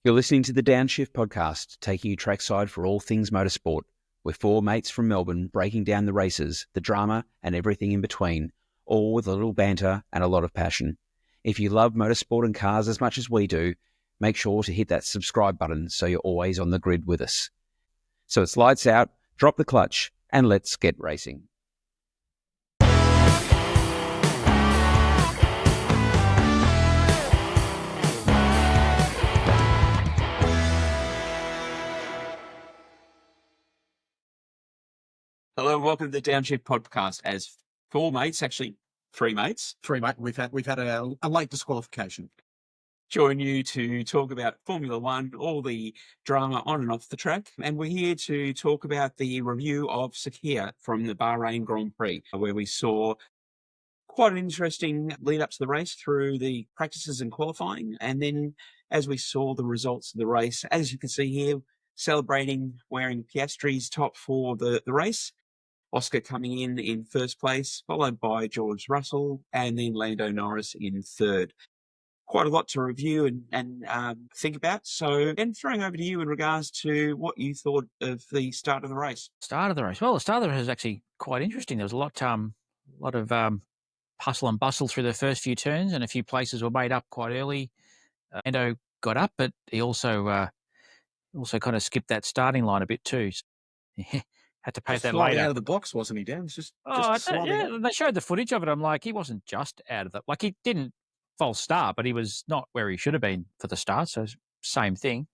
You're listening to the Downshift podcast, taking you trackside for all things motorsport. We're four mates from Melbourne breaking down the races, the drama, and everything in between, all with a little banter and a lot of passion. If you love motorsport and cars as much as we do, make sure to hit that subscribe button so you're always on the grid with us. So it's lights out, drop the clutch, and let's get racing. Hello and welcome to the Downshift podcast. As four mates, actually three mates, We've had a late disqualification. join you to talk about Formula One, all the drama on and off the track. And we're here to talk about the review of Sakhir from the Bahrain Grand Prix, where we saw quite an interesting lead up to the race through the practices and qualifying. And then as we saw the results of the race, as you can see here, celebrating wearing Piastri's top for the race. Oscar coming in first place, followed by George Russell, and then Lando Norris in third. Quite a lot to review and think about. So, then throwing over to you in regards to what you thought of the start of the race. Start of the race. Well, the start of the race was actually quite interesting. There was a lot of hustle and bustle through the first few turns, and a few places were made up quite early. Lando got up, but he also kind of skipped that starting line a bit too. So, had to pace that later. Out of the box, wasn't he, Dan? They showed the footage of it. I'm like, he wasn't just out of the... Like, he didn't false start, but he was not where he should have been for the start, so same thing.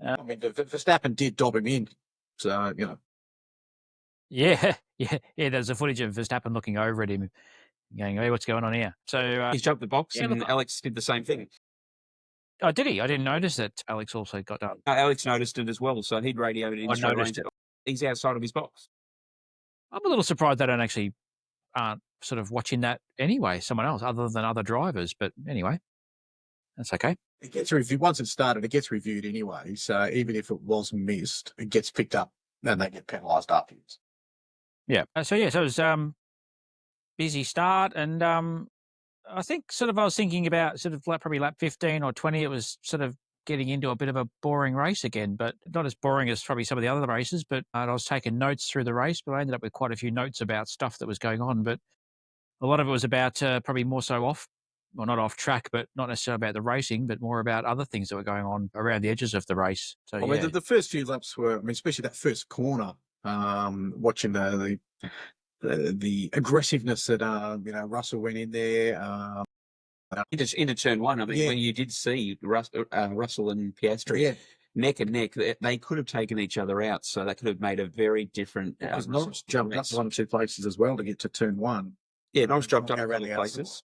I mean, Verstappen did dob him in, so, you know. Yeah, there's the footage of Verstappen looking over at him, going, hey, what's going on here? So He jumped the box and Alex did the same thing. Oh, did he? I didn't notice that Alex also got done. Alex noticed it as well, so he'd radioed in. I noticed it. He's outside of his box. I'm a little surprised they don't actually aren't sort of watching that anyway, someone else other than other drivers. But anyway, that's okay. It gets reviewed. Once it's started, it gets reviewed anyway. So even if it was missed, it gets picked up and they get penalised afterwards. Yeah. So it was busy start, and I think I was thinking about probably lap 15 or 20. It was sort of getting into a bit of a boring race again, but not as boring as probably some of the other races. But I was taking notes through the race, but I ended up with quite a few notes about stuff that was going on. But a lot of it was about probably more so not off track, but not necessarily about the racing, but more about other things that were going on around the edges of the race. So, I mean, the first few laps were, especially that first corner, watching the aggressiveness that, Russell went in there. Into turn one, when you did see Russell and Piastri neck and neck, they could have taken each other out, so they could have made a very different... Norris jumped up 1 or 2 places as well to get to turn one. Yeah, Norris jumped up a couple of places.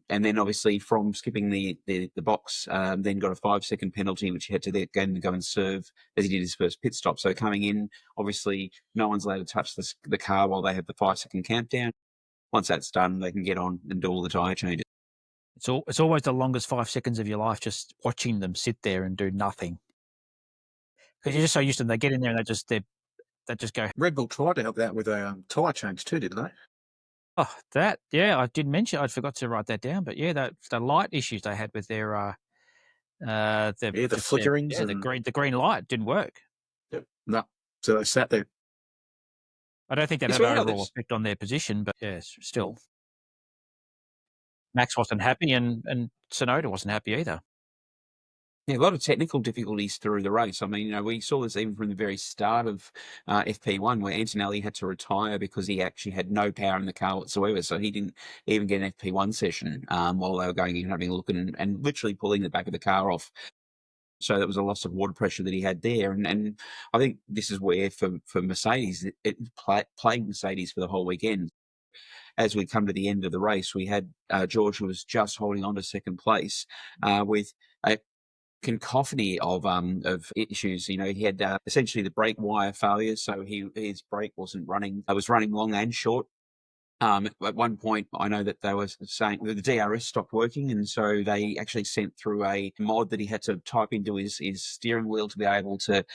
And then obviously from skipping the box, then got a 5-second penalty, which he had to then go and serve as he did his first pit stop. So coming in, obviously no one's allowed to touch the car while they have the 5-second countdown. Once that's done, they can get on and do all the tyre changes. It's always the longest 5 seconds of your life just watching them sit there and do nothing. Because you're just so used to them. They get in there and they just go. Red Bull tried to help that with a tyre change too, didn't they? Oh, I did mention. I forgot to write that down. But yeah, the light issues they had with their the flickerings, the green light didn't work. Yep. No, so they sat there. I don't think that had an overall effect on their position, but yes, still. Max wasn't happy, and Tsunoda wasn't happy either. Yeah, a lot of technical difficulties through the race. I mean, we saw this even from the very start of FP1, where Antonelli had to retire because he actually had no power in the car whatsoever. So he didn't even get an FP1 session while they were going and having a look and literally pulling the back of the car off. So that was a loss of water pressure that he had there. And I think this is where, for Mercedes, it plagued Mercedes for the whole weekend. As we come to the end of the race, we had George, who was just holding on to second place with a cacophony of issues. He had essentially the brake wire failure, so his brake wasn't running. It was running long and short. At one point, I know that they were saying that the DRS stopped working, and so they actually sent through a mod that he had to type into his steering wheel to be able to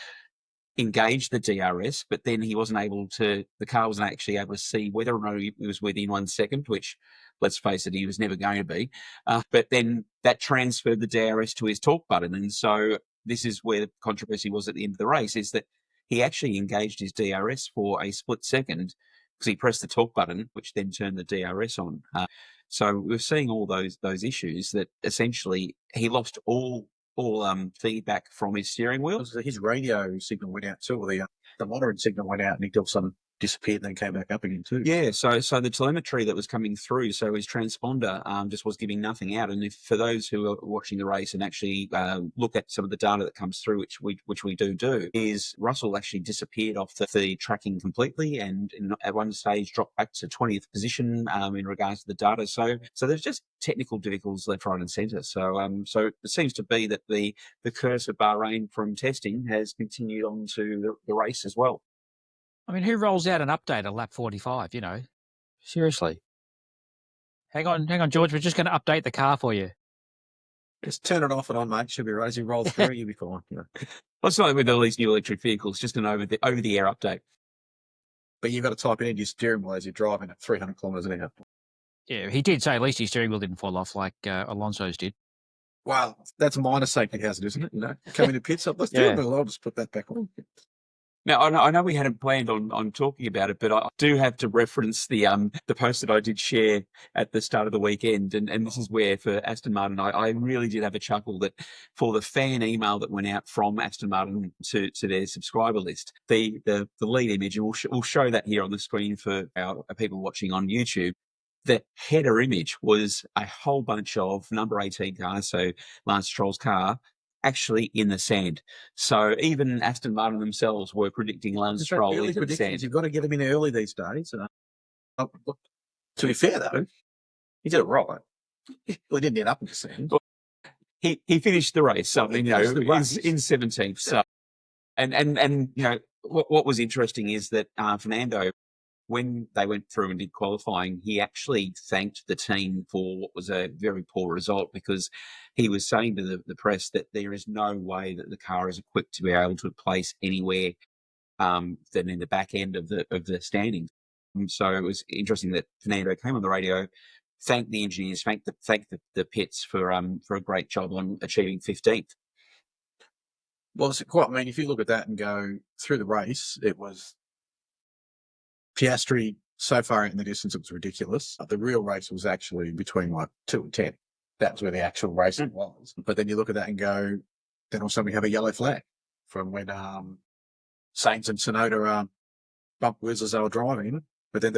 engaged the DRS, but then the car wasn't actually able to see whether or not he was within 1 second, which, let's face it, he was never going to be. But then that transferred the DRS to his talk button. And so this is where the controversy was at the end of the race, is that he actually engaged his DRS for a split second because he pressed the talk button, which then turned the DRS on. So we're seeing all those issues that essentially he lost all feedback from his steering wheel. His radio signal went out too, or the monitoring signal went out, and he all of a sudden disappeared and then came back up again too. Yeah, so the telemetry that was coming through, so his transponder just was giving nothing out. And if for those who are watching the race and actually look at some of the data that comes through, which we do, is Russell actually disappeared off the tracking completely, and at one stage dropped back to 20th position in regards to the data. So there's just technical difficulties left, right, and centre. So it seems to be that the curse of Bahrain from testing has continued on to the race as well. I mean, who rolls out an update at lap 45, you know? Seriously. Hang on, George. We're just going to update the car for you. Just turn it off and on, mate. Should be right. As you roll through, you'll be fine. Yeah. Well, it's not with all these new electric vehicles, just an over-the-air update. But you've got to type it into your steering wheel as you're driving at 300 kilometres an hour. Yeah, he did say at least his steering wheel didn't fall off like Alonso's did. Well, that's a minor safety hazard, isn't it? You know, coming to pits up the steering wheel, I'll just put that back on. Now, I know we hadn't planned on talking about it, but I do have to reference the post that I did share at the start of the weekend. And this is where, for Aston Martin, I really did have a chuckle that for the fan email that went out from Aston Martin to their subscriber list, the lead image, and we'll show that here on the screen for our people watching on YouTube. The header image was a whole bunch of number 18 cars, so Lance Stroll's car, actually in the sand. So even Aston Martin themselves were predicting Lance Stroll into the sand. You've got to get him in early these days. To be fair, though, he did it right. Well, he didn't end up in the sand. Well, he finished the race, so, in 17th. So, and you know, what was interesting is that Fernando, when they went through and did qualifying, he actually thanked the team for what was a very poor result, because he was saying to the press that there is no way that the car is equipped to be able to place anywhere than in the back end of the standings. So it was interesting that Fernando came on the radio, thanked the engineers, thanked the pits for a great job on achieving 15th. Well, it's quite. I mean, if you look at that and go through the race, it was Piastri so far out in the distance, it was ridiculous. The real race was actually between like 2 and 10. That's where the actual racing was. But then you look at that and go, then all of a sudden we have a yellow flag from when Sainz and Tsunoda bumped wheels as they were driving. But then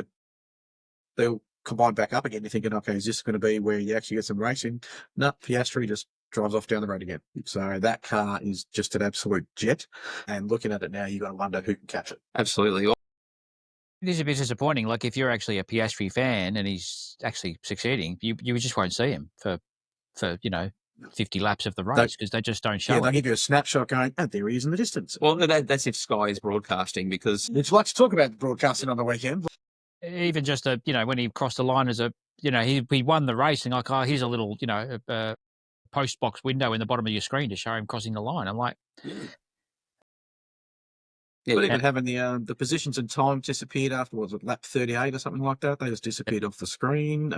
they'll combine back up again. You're thinking, okay, is this going to be where you actually get some racing? No, Piastri just drives off down the road again. So that car is just an absolute jet. And looking at it now, you've got to wonder who can catch it. Absolutely. It is a bit disappointing. Like, if you're actually a Piastri fan and he's actually succeeding, you just won't see him for 50 laps of the race, because they just don't show Yeah, it. they give you a snapshot going, and there he is in the distance. Well, that's if Sky is broadcasting, because It's like to talk about broadcasting on the weekend. Even just when he crossed the line he won the race, and like, oh, here's a little post box window in the bottom of your screen to show him crossing the line. I'm like, But even having the positions and times disappeared afterwards, at lap 38 or something like that, they just disappeared off the screen.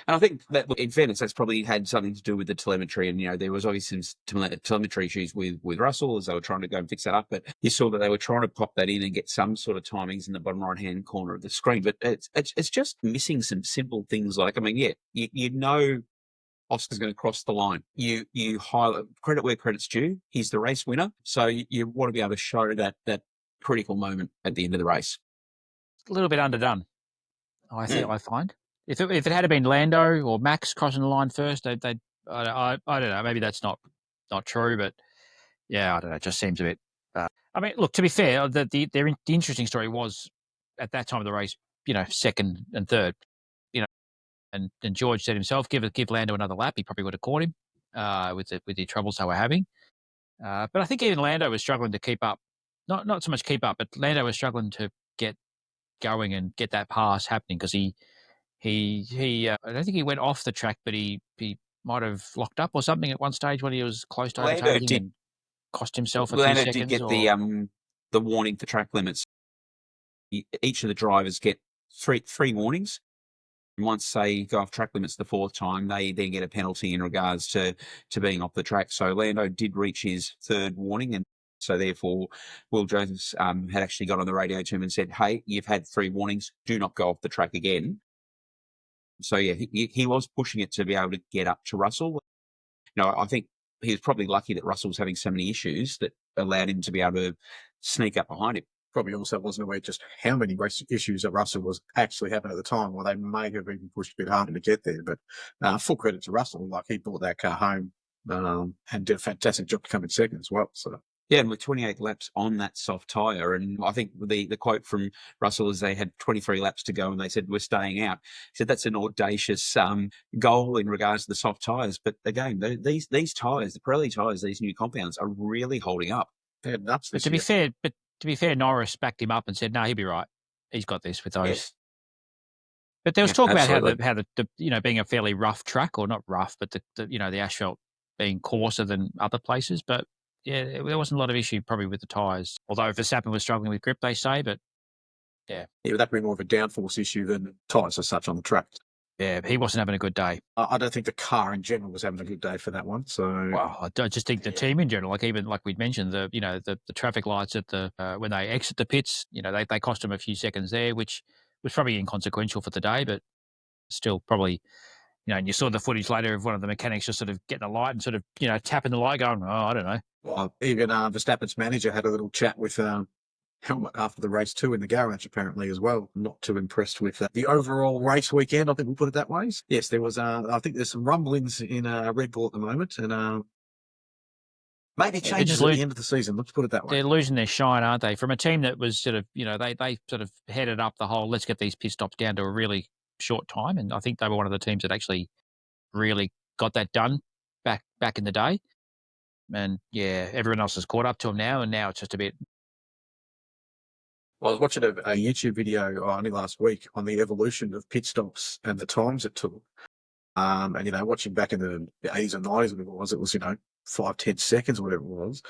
And I think that, in fairness, that's probably had something to do with the telemetry. And, there was obviously some telemetry issues with Russell as they were trying to go and fix that up. But you saw that they were trying to pop that in and get some sort of timings in the bottom right-hand corner of the screen. But it's just missing some simple things like, I mean, you know Oscar's going to cross the line. You highlight credit where credit's due. He's the race winner. So you want to be able to show that critical moment at the end of the race. a little bit underdone, I find. If it had been Lando or Max crossing the line first, I don't know. Maybe that's not true, but yeah, I don't know. It just seems a bit. I mean, look, to be fair, the interesting story was at that time of the race, second and third, and George said himself, give Lando another lap, he probably would have caught him with the troubles they were having. But I think even Lando was struggling to keep up. Not so much keep up, but Lando was struggling to get going and get that pass happening, because he I don't think he went off the track, but he might have locked up or something at one stage when he was close to overtaking and cost himself a few Lando did seconds. get the warning for track limits. Each of the drivers get three warnings. Once they go off track limits the fourth time, they then get a penalty in regards to being off the track. So Lando did reach his third warning, and so therefore Will Jones had actually got on the radio to him and said, "Hey, you've had 3 warnings. Do not go off the track again." So yeah, he was pushing it to be able to get up to Russell. I think he was probably lucky that Russell was having so many issues that allowed him to be able to sneak up behind him. Probably also wasn't aware just how many race issues that Russell was actually having at the time, or they may have even pushed a bit harder to get there. But full credit to Russell, like he brought that car home and did a fantastic job to come in second as well. So yeah, and with 28 laps on that soft tyre, and I think the quote from Russell is they had 23 laps to go and they said, "We're staying out." He said that's an audacious goal in regards to the soft tyres. But again, these tyres, the Pirelli tyres, these new compounds are really holding up. they're nuts But this to be year. fair, Norris backed him up and said, "No, he'll be right. He's got this with those." Yes. But there was Yeah, talk about absolutely. how the being a fairly rough track, or not rough, but the asphalt being coarser than other places. But yeah, there wasn't a lot of issue probably with the tyres. Although Verstappen was struggling with grip, they say. But yeah, That'd be more of a downforce issue than tyres as such on the track. yeah, he wasn't having a good day. I don't think the car in general was having a good day for that one. So Well, I just think the team in general, like we'd mentioned, the traffic lights at the when they exit the pits, they cost them a few seconds there, which was probably inconsequential for the day, but still probably. And you saw the footage later of one of the mechanics just sort of getting the light and sort of, tapping the light going, oh, I don't know. even Verstappen's manager had a little chat with Helmut after the race too in the garage apparently as well. Not too impressed with the overall race weekend. I think we'll put it that way. Yes, there was. I think there's some rumblings in Red Bull at the moment, and maybe changes at the end of the season. Let's put it that way. They're losing their shine, aren't they? From a team that was sort of, they sort of headed up the whole, let's get these pit stops down to a really short time. And I think they were one of the teams that actually really got that done back in the day. And yeah, everyone else has caught up to them now, and now it's just a bit. Well, I was watching a YouTube video only last week on the evolution of pit stops and the times it took. And watching back in the 80s and 90s, whatever it was, 5-10 seconds, whatever it was.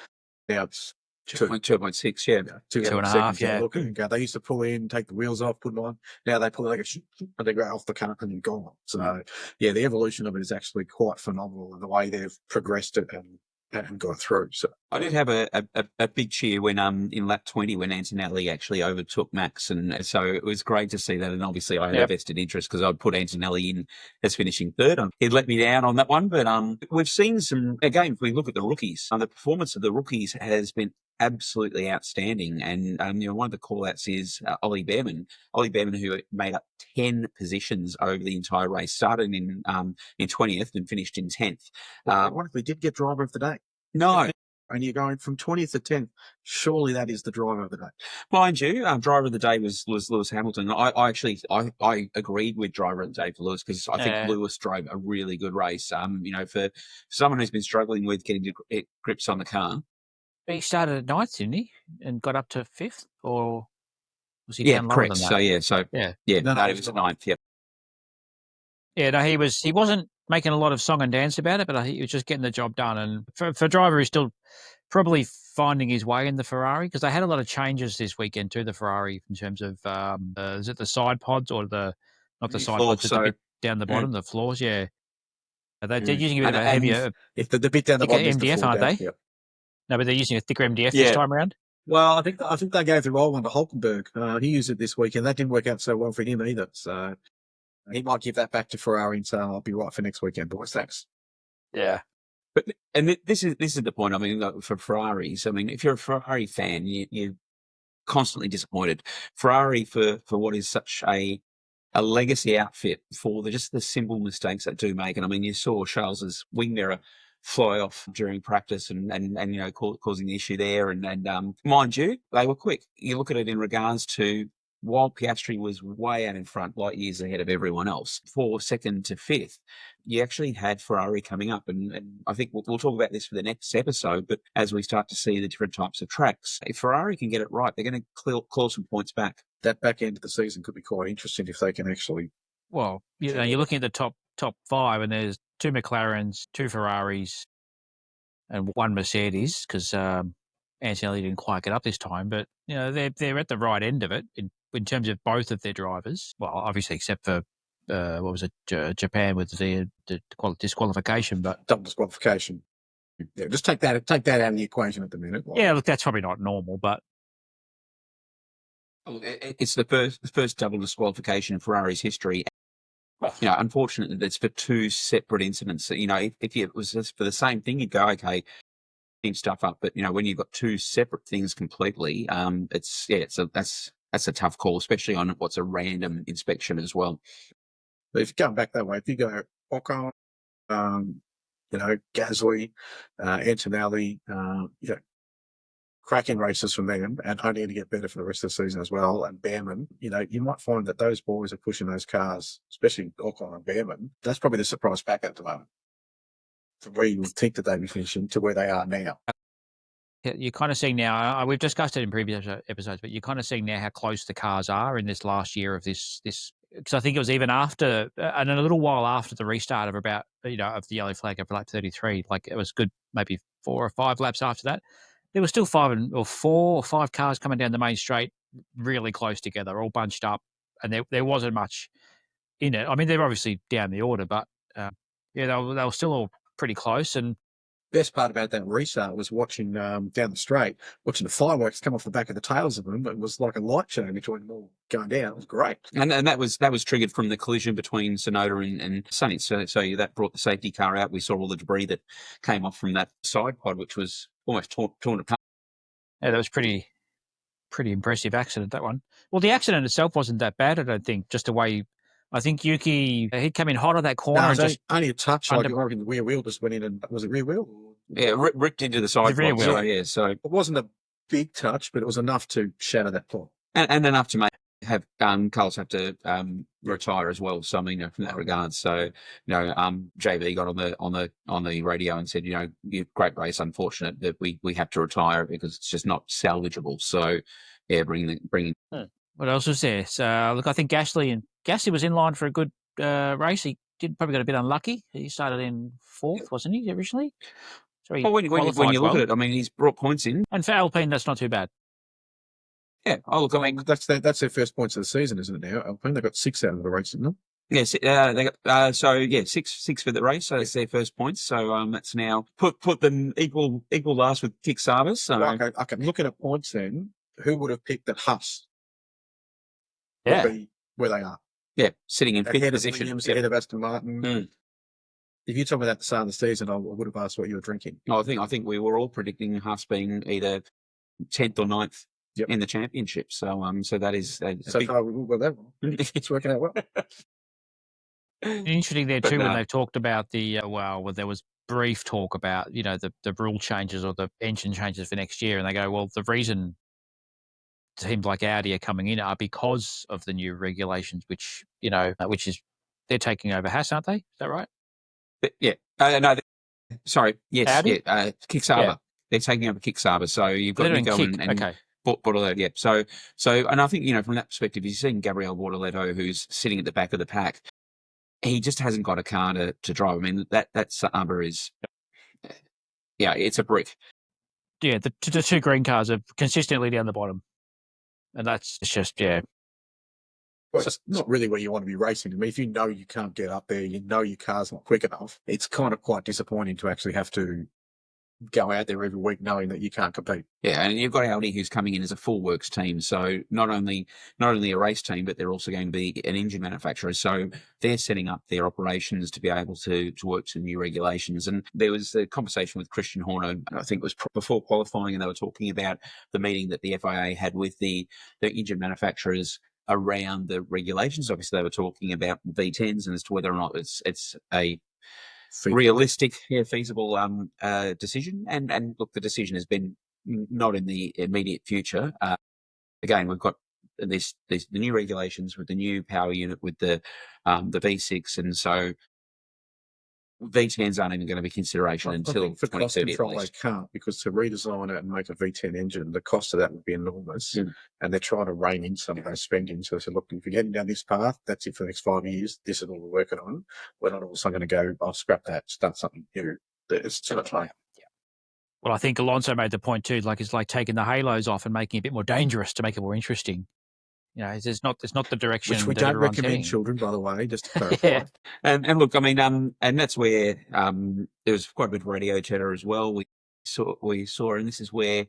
Now it's 2.6, yeah. 2.5, yeah. Look, they used to pull in, take the wheels off, put them on. Now they pull in and they go off the car and they're gone. So, yeah, the evolution of it is actually quite phenomenal in the way they've progressed it and gone through. So I did have a big cheer when in lap 20 when Antonelli actually overtook Max, and so it was great to see that. And obviously I had a vested interest because I'd put Antonelli in as finishing third. He'd let me down on that one, but we've seen some again. If we look at the rookies, the performance of the rookies has been absolutely outstanding. And one of the call-outs is Ollie Behrman. Ollie Behrman, who made up 10 positions over the entire race, started in 20th and finished in 10th. Ironically, did get driver of the day. No. And you're going from 20th to 10th. Surely that is the driver of the day. Mind you, driver of the day was Lewis Hamilton. I actually agreed with driver of the day for Lewis because I think Lewis drove a really good race. For someone who's been struggling with getting grips on the car. He started at 9th, didn't he? And got up to 5th? Or was he down lower correct. than that? So yeah. No, he was at 9th, yeah. Yeah, no, he wasn't making a lot of song and dance about it, but he was just getting the job done. And for a driver who's still probably finding his way in the Ferrari, because they had a lot of changes this weekend to the Ferrari in terms of, is it the side pods or not the side pods, but the bit down the bottom, the floors, yeah. They're using a bit of a heavier... If the bit down the bottom is the MDF, aren't they? Yep. No, but they're using a thicker MDF this time around. Well, I think they gave the roll one to Hulkenberg. He used it this weekend. That didn't work out so well for him either. So he might give that back to Ferrari and say, "I'll be right for next weekend, boys. Thanks." Yeah. And this is the point. I mean, for Ferraris, I mean, if you're a Ferrari fan, you're constantly disappointed. Ferrari for what is such a legacy outfit for just the simple mistakes that do make. And I mean, you saw Charles's wing mirror fly off during practice and causing the issue there. And mind you, they were quick. You look at it in regards to while Piastri was way out in front, light years ahead of everyone else, for second to fifth, you actually had Ferrari coming up. And I think we'll talk about this for the next episode, but as we start to see the different types of tracks, if Ferrari can get it right, they're going to claw some points back. That back end of the season could be quite interesting if they can actually... Well, you're looking at the top 5 and there's 2 McLarens, 2 Ferraris, and one Mercedes, because Antonelli didn't quite get up this time. But they're at the right end of it in terms of both of their drivers. Well, obviously, except for what was it, Japan with the disqualification, but double disqualification. Yeah, just take that out of the equation at the minute. Yeah, look, that's probably not normal, but it's the first double disqualification in Ferrari's history. Unfortunately, it's for two separate incidents. If it was just for the same thing, you'd go, okay, team stuff up. But when you've got two separate things completely, that's a tough call, especially on what's a random inspection as well. But if you go back that way, if you go Ocon, Gasly, Antonelli, cracking races from them, and only to get better for the rest of the season as well. And Behrman, you might find that those boys are pushing those cars, especially Ocon and Behrman. That's probably the surprise pack at the moment, from where you would think that they'd be finishing to where they are now. You're kind of seeing now, we've discussed it in previous episodes, but you're kind of seeing now how close the cars are in this last year of this, because I think it was even after, and a little while after the restart of of the yellow flag of lap 33, like it was good, maybe 4 or 5 laps after that. There were still 4 or 5 cars coming down the main straight really close together, all bunched up, and there wasn't much in it. I mean, they're obviously down the order, but they were still all pretty close. And best part about that restart was watching down the straight, watching the fireworks come off the back of the tails of them. It was like a light show between them all going down. It was great. And that was triggered from the collision between Tsunoda and Sainz. So that brought the safety car out. We saw all the debris that came off from that side pod, which was almost torn apart. Yeah, that was pretty impressive accident, that one. Well, the accident itself wasn't that bad, I don't think. Just the way, I think Yuki, he came in hot on that corner. No, and just only a touch. Like I reckon the rear wheel just went in, and was it rear wheel? Yeah, ripped into the side pod. Wheel. So it wasn't a big touch, but it was enough to shatter that pod. And enough to have Carlos have to retire as well. So I mean, from that regard, so JB got on the radio and said, great race, unfortunate that we have to retire because it's just not salvageable. So yeah, bringing. What else was there? So look, I think Gasly was in line for a good race. He probably got a bit unlucky. He started in 4th, wasn't he originally? So when you look at it, I mean, he's brought points in, and for Alpine, that's not too bad. Yeah. Oh, look, I mean, that's their first points of the season, isn't it now? Alpine, they got 6 out of the race, didn't they? Yes, they got 6 for the race, so it's their first points. So that's now put them equal last with Kick Sabers. So okay, looking at points then, who would have picked that Haas? Yeah, would be where they are. Yeah, sitting in 5th position, Williams, ahead of Aston Martin. If you told me that at the start of the season, I would have asked what you were drinking. I think we were all predicting Haas being either 10th or 9th. In the championship, so that is so far we've that one. It's working out well. Interesting there too when they've talked about the there was brief talk about the rule changes or the engine changes for next year, and they go, well, the reason teams like Audi are coming in are because of the new regulations, which is they're taking over Haas, aren't they? Is that right? Yeah. No. Sorry. Yes. Audi? Yeah. Kick Saber. They're taking over Kick Saber, so you've got to go and okay. Bortoleto, yeah. So, and I think from that perspective, you've seen Gabriel Bortoleto, who's sitting at the back of the pack. He just hasn't got a car to drive. I mean, that Saber is, it's a brick. Yeah, the 2 green cars are consistently down the bottom, and that's just Well, it's not really where you want to be racing. I mean, if you know you can't get up there, your car's not quick enough. It's kind of quite disappointing to actually have to go out there every week knowing that you can't compete. Yeah, and you've got Audi who's coming in as a full works team. So not only a race team, but they're also going to be an engine manufacturer. So they're setting up their operations to be able to work to new regulations. And there was a conversation with Christian Horner, I think it was before qualifying, and they were talking about the meeting that the FIA had with the engine manufacturers around the regulations. Obviously, they were talking about V10s and as to whether or not it's a realistic, feasible decision. And look, the decision has been not in the immediate future. Again, we've got the new regulations with the new power unit with the V6, and so V10s aren't even going to be consideration until for 2030. Cost control, they can't, because to redesign it and make a V10 engine, the cost of that would be enormous. And they're trying to rein in some of those spending. So they said, look, if you're getting down this path, that's it for the next 5 years. This is what we're working on. We're not also going to go, I'll scrap that, start something new. It's too much money. Well, I think Alonso made the point too. Like it's like taking the halos off and making it a bit more dangerous to make it more interesting. You know, it's not the direction Which we that don't everyone's recommend heading. children, by the way, just to clarify. Yeah. And look, I mean, and that's where there was quite a bit of radio chatter as well. We saw, and this is where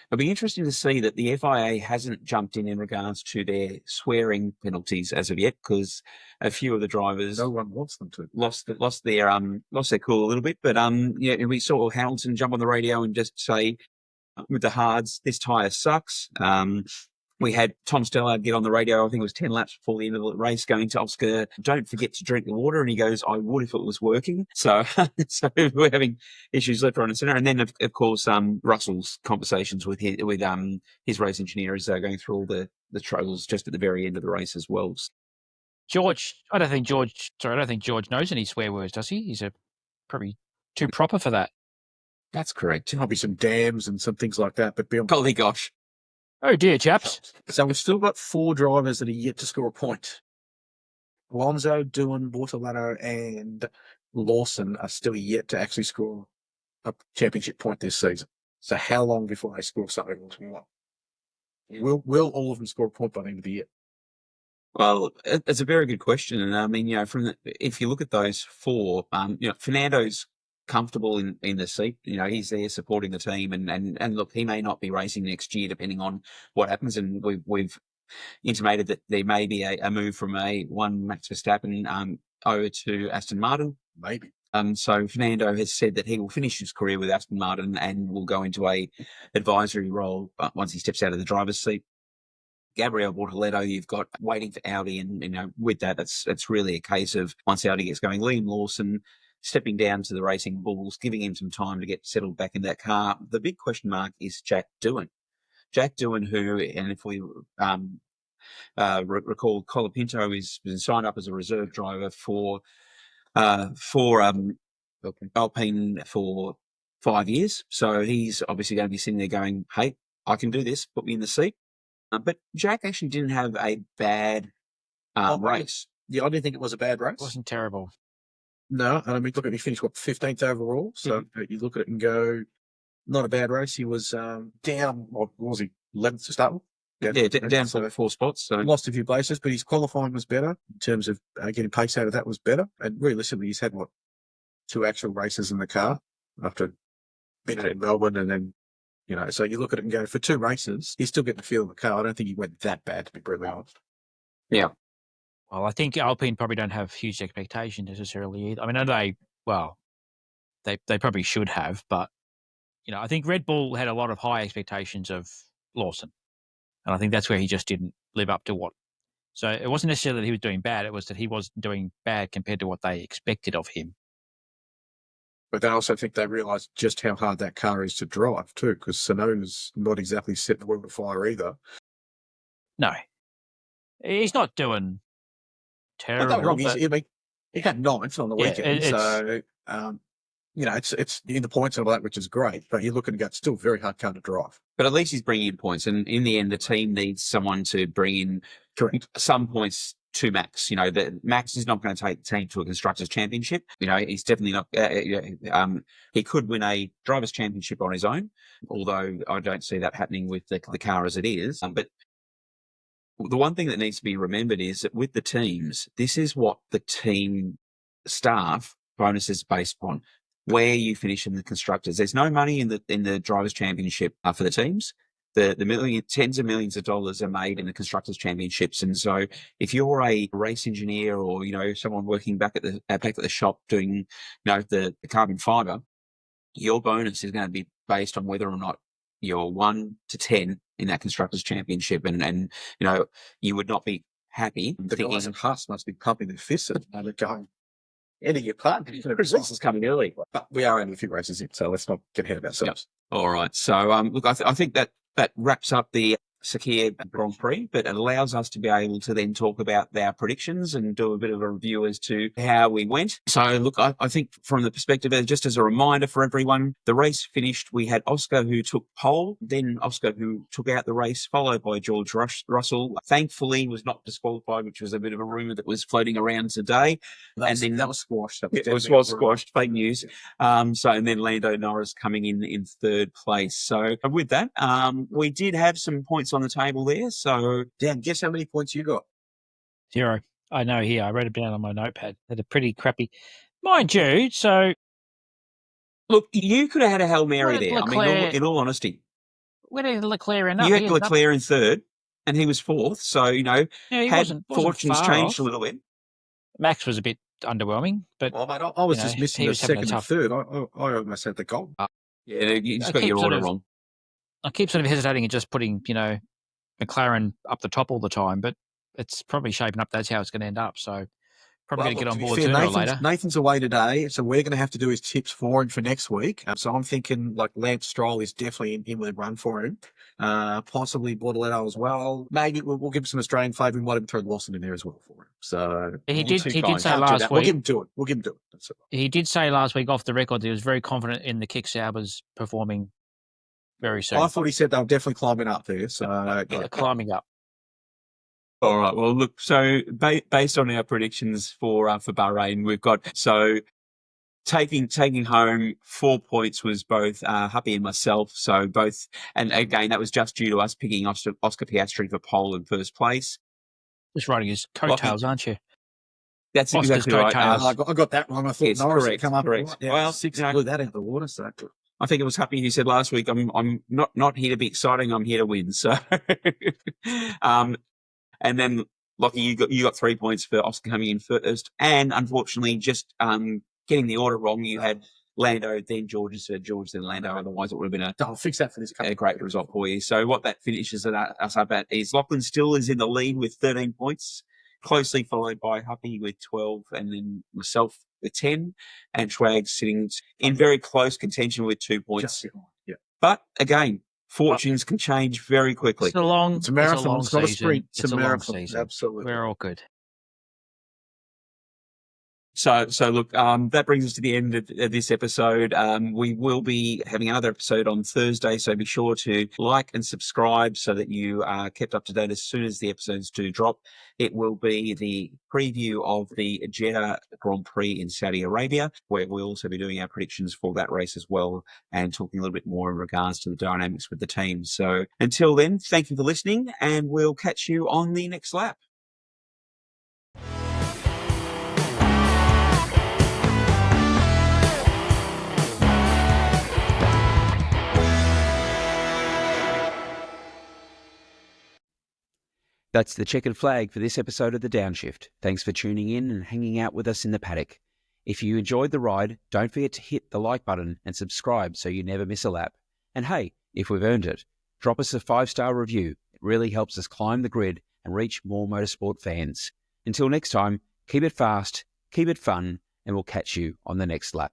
it'll be interesting to see that the FIA hasn't jumped in regards to their swearing penalties as of yet, because a few of the drivers No one wants them to. lost their cool a little bit. But yeah, we saw Hamilton jump on the radio and just say, with the hards, this tyre sucks. We had Tom Stella get on the radio, I think it was 10 laps before the end of the race, going to Oscar, don't forget to drink the water. And he goes, I would if it was working. So, so we're having issues left, right and centre. And then, of course, Russell's conversations with his race engineer is going through all the troubles just at the very end of the race as well. I don't think George knows any swear words, does he? He's probably too proper for that. That's correct. There might be some dams and some things like that, but beyond. Golly gosh. Oh dear, chaps. So we've still got 4 drivers that are yet to score a point. Alonso, Doohan, Bortolano, and Lawson are still yet to actually score a championship point this season. So how long before they score something else we want? Will all of them score a point by the end of the year? Well, it's a very good question. And I mean, you know, if you look at those 4, you know, Fernando's comfortable in the seat. You know, he's there supporting the team, and look, he may not be racing next year depending on what happens. And we've intimated that there may be a move from one Max Verstappen over to Aston Martin. Maybe. So Fernando has said that he will finish his career with Aston Martin and will go into a advisory role once he steps out of the driver's seat. Gabriel Bortoleto, you've got waiting for Audi, and you know, with that, it's really a case of once Audi gets going, Liam Lawson stepping down to the Racing Bulls, giving him some time to get settled back in that car. The big question mark is Jack Doohan. Jack Doohan, who, and if we recall, Colapinto is signed up as a reserve driver for Alpine for 5 years. So he's obviously going to be sitting there going, hey, I can do this, put me in the seat. But Jack actually didn't have a bad race. Yeah, I didn't think it was a bad race. It wasn't terrible. No, and I mean, look at, he finished 15th overall. So you look at it and go, not a bad race. He was down, what was he, 11th to start with? Down for 4 spots. So lost a few places, but his qualifying was better in terms of getting pace out of that was better. And realistically, he's had 2 actual races in the car after being in Melbourne, and then, you know, so you look at it and go, for 2 races, he's still getting the feel of the car. I don't think he went that bad, to be brutally honest. Yeah. Well, I think Alpine probably don't have huge expectations necessarily either. I mean, they probably should have, but, you know, I think Red Bull had a lot of high expectations of Lawson. And I think that's where he just didn't live up to what. So it wasn't necessarily that he was doing bad. It was that he was doing bad compared to what they expected of him. But then I also think they realised just how hard that car is to drive too, because Sonoda's not exactly setting the world afire either. No. He's not doing terrible. Wrong. He had 9th on the weekend. So, you know, it's in the points and all that, which is great. But you're looking at still very hard car to drive. But at least he's bringing in points. And in the end, the team needs someone to bring in some points to Max. You know, that Max is not going to take the team to a Constructors' Championship. You know, he's definitely not. He could win a Drivers' Championship on his own, although I don't see that happening with the car as it is. But the one thing that needs to be remembered is that with the teams, this is what the team staff bonus is based on. Where you finish in the constructors. There's no money in the Drivers' Championship for the teams. The tens of millions of dollars are made in the Constructors' Championships. And so if you're a race engineer or, you know, someone working back at the shop doing, you know, the carbon fiber, your bonus is going to be based on whether or not you're 1 to 10 in that Constructors' Championship. And you know, you would not be happy. The guys in Haas must be pumping their fists and they're going, any of your partner, this is coming early. But we are only a few races in, so let's not get ahead of ourselves. Yep. All right. So, look, I think that wraps up the Sakir Grand Prix, but it allows us to be able to then talk about our predictions and do a bit of a review as to how we went. So look, I think from the perspective of, just as a reminder for everyone, the race finished. We had Oscar who took pole, then Oscar who took out the race, followed by George Russell. Thankfully was not disqualified, which was a bit of a rumour that was floating around today. That was squashed. It was squashed, fake news. And then Lando Norris coming in third place. So with that, we did have some points on the table there. So Dan, guess how many points you got? 0. I know here. I wrote it down on my notepad. Had a pretty crappy, mind you. So look, you could have had a Hail Mary Where did there. I mean, Leclerc- in all honesty, where did Leclerc end up? you had He ended up- Leclerc in third, and he was fourth. So Yeah, he had wasn't fortunes far changed off. a little bit. Max was a bit underwhelming, but Well, mate, I was you just know, missing he the was having a second and tough- third. I almost had the goal. Yeah, you just I got keep your sort order of- wrong. I keep sort of hesitating and just putting, McLaren up the top all the time, but it's probably shaping up. That's how it's going to end up. So probably going to get on board sooner or later. Nathan's away today, so we're going to have to do his tips for him for next week. So I'm thinking like Lance Stroll is definitely an inland run for him. Possibly Bortoletto as well. Maybe we'll give him some Australian flavour. We might even throw Lawson in there as well for him. So He You're did too say kind. last We'll week. give him to it. That's it. He did say last week off the record that he was very confident in the kick Sauber's performing very soon. I thought he said they were definitely climbing up there. So Climbing up. All right. Well, look. So based on our predictions for Bahrain, we've got taking home 4 points was both Happy and myself. So both, and again that was just due to us picking Oscar Piastri for pole in first place. Just riding his coattails, aren't you? That's Oscar's exactly right. coattails. I got that wrong. I thought Yes, Norris correct, would come up. correct. Yeah, Well, 6 you know, blew that out of the water. So I think it was Happy who said last week, I'm not here to be exciting. I'm here to win. So, and then Lockie, you got 3 points for Oscar coming in first, and unfortunately, just getting the order wrong. You had Lando, then George, instead of George, then Lando. Otherwise, it would have been I'll fix that for this a great result for you. So what that finishes us up at is Lachlan still is in the lead with 13 points, closely followed by Happy with 12, and then myself with 10, and Schwag sitting in very close contention with 2 points. Just behind. Yeah. But again, fortunes can change very quickly. It's a long, It's a marathon. It's not a season. sprint. It's a marathon. long season. Absolutely. We're all good. So look, that brings us to the end of this episode. We will be having another episode on Thursday, so be sure to like and subscribe so that you are kept up to date as soon as the episodes do drop. It will be the preview of the Jeddah Grand Prix in Saudi Arabia, where we'll also be doing our predictions for that race as well and talking a little bit more in regards to the dynamics with the team. So until then, thank you for listening, and we'll catch you on the next lap. That's the checkered flag for this episode of The Downshift. Thanks for tuning in and hanging out with us in the paddock. If you enjoyed the ride, don't forget to hit the like button and subscribe so you never miss a lap. And hey, if we've earned it, drop us a 5-star review. It really helps us climb the grid and reach more motorsport fans. Until next time, keep it fast, keep it fun, and we'll catch you on the next lap.